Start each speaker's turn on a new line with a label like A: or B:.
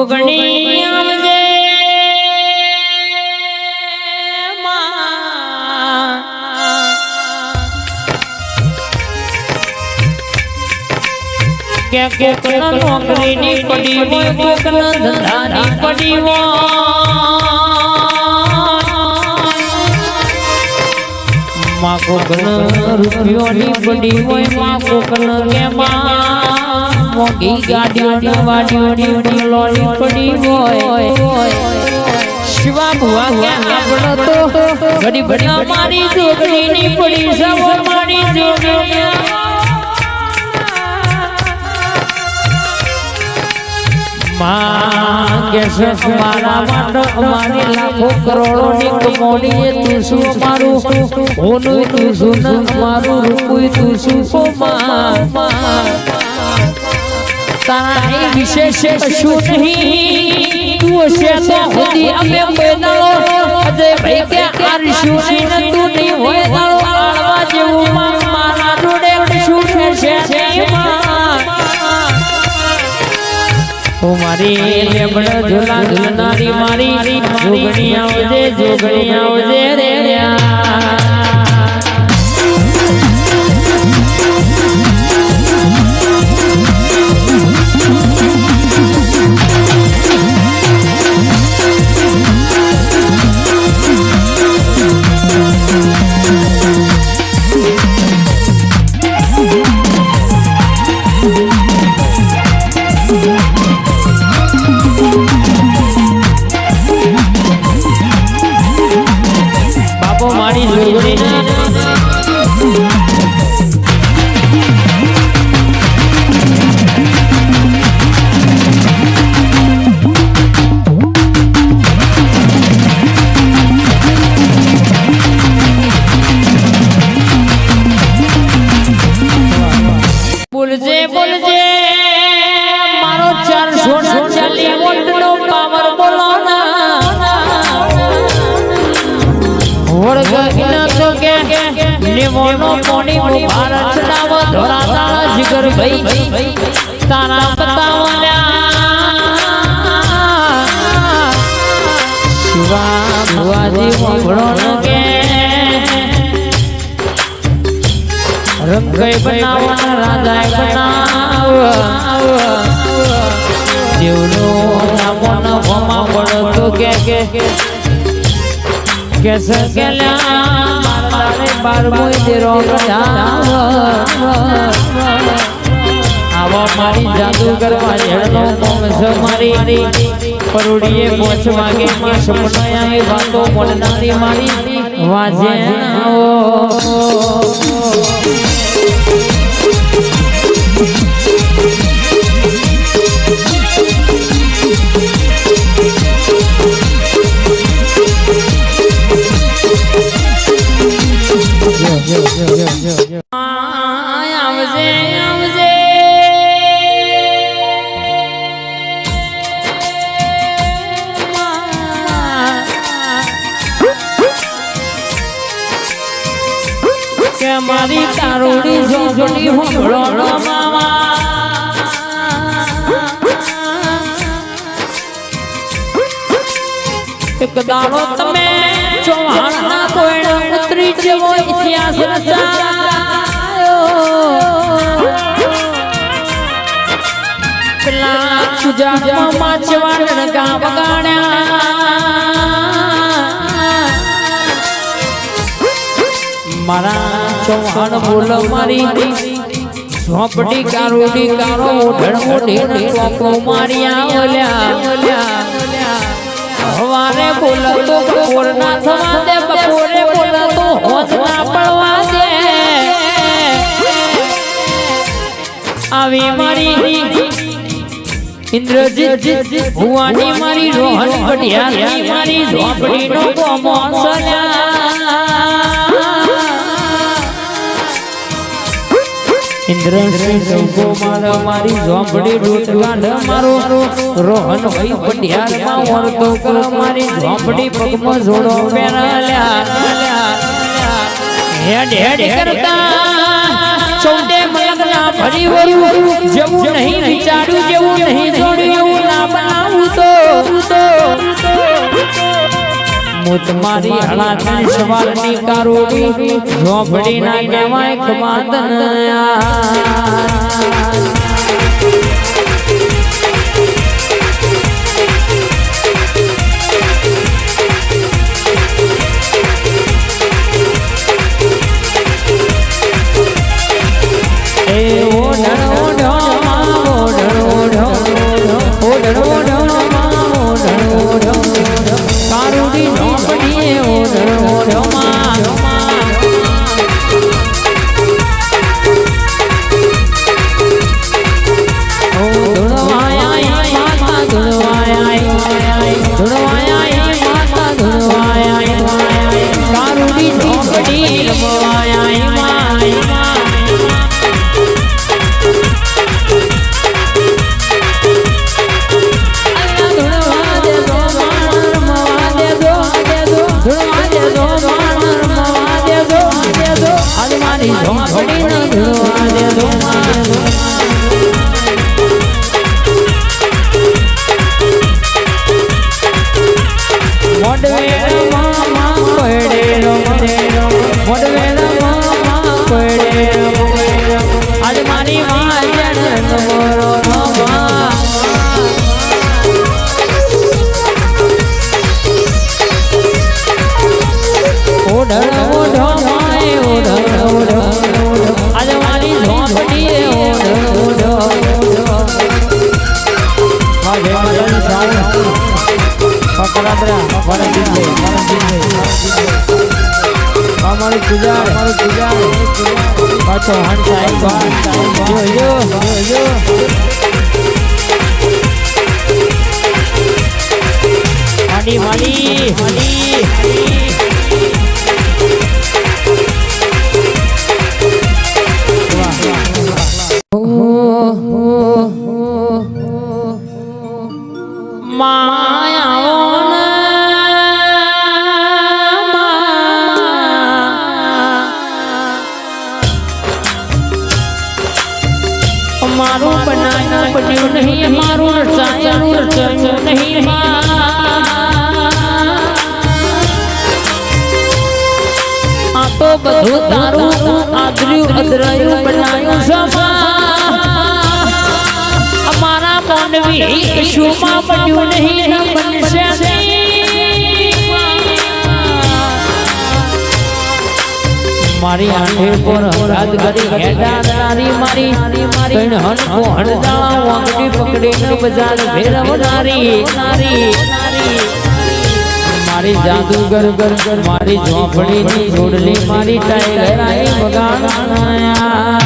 A: જોગણી આવજે કે કોકના નોકરીની પડી હોય કોકના ધંધાની પડી હોય માં કોકના રૂપિયોની પડી હોય માં કોકના કેમાં મોટી ગાડીઓની વાડીઓની લોલી પડી હોય શિવા ભુવા કે આપણો તો ઘડી ઘડી મારી જોગણીની પડી સવ મારી જોગણી કે મારા માટે અમારી લાખો કરોડોની કમોડીએ તું શું મારું ઓનું તું શું ને મારું રૂપું તું શું તારા વિશેષ કશું નહીં તું હશે તો સુધી અમે મેદાનો અજય ભાઈ કે આરશું નહીં તું નહીં હોય આળવા જેવું મારા જોડે કશું છે મારી લેબડ ઝુલા ઝુલનારી મારી જોગણી આવજે રે મારી જોગણી બોલજે મારો 440 વોલ્ટનો પાવર બોલો નિમોનો મોની ભારત નામ ધોરાતા જીગર ભાઈ તારા બતાવલ્યા શિવા ભુવાજી મોભળો કે રંગઈ બનાવના રાજાએ બનાવ દેવનો નામનો ભમા પડતો કે સકેલ્યા બારમોય તેરો આવા મારી જાદુગર વાજણનો મોમસ મારી પરોડીએ પોચ વાગે માં સપનાયા વાતો મોડનારી મારી વાજે આવજે કે મારી તારોડી જોગણી હોંભળો મામા એક દાડો તમે ચૌહાણના કોયડા ઉતરી જેવો ઇતિહાસ રચાયો પેલા સુજામાં માછવાડન ગામ ગાણ્યા મારા ચૌહાણ બોલ મારી ઝોપડી કારોડી કારો ઓઢણ ઓઢી ટોપો માર્યા ઓલ્યા હવારે બોલતો બપોર ના થવા દે બપોરે બોલતો હોજ ના પડવા દે આવી મારી ઇન્દ્રજીત ભુવાની મારી રોહન પઢિયારી મારી ઝોપડી નો ગોમો ઇન્દ્રસિંહ સૌકો મારી ઝોપડી રોટવાડ મારો રોહન ભાઈ પઢિયાર માં વર્તો કર મારી ઝોપડી પગમાં જોડો પહેરાલ્યા હેડ કરતા ચૌદે મલકના ભરી વરું જેવું નહીં વિચાર્યું જેવું નહીં જોડ્યું એવું ના બનાવું તમારી હળાની સવારની કારોડી ઝોપડી ના કહેવાય ખમાદન મારું બનાયું બન્યું નહીં મારું રચાયું નહીં આ તો બધું તારું આદર્યું અદરાયું બનાયું અમારા માનવી શુમાં બન્યું નહીં બનશે મારી આંખે પર રાત કરી હેડાનારી મારી કણ હણકો હણદાળા વાંગડી પકડીને બજાર ફેરવનારી મારી જાદુગર મારી ઝોપડીની જોડલી મારી ટાઈગર આઈ બગાડનાયા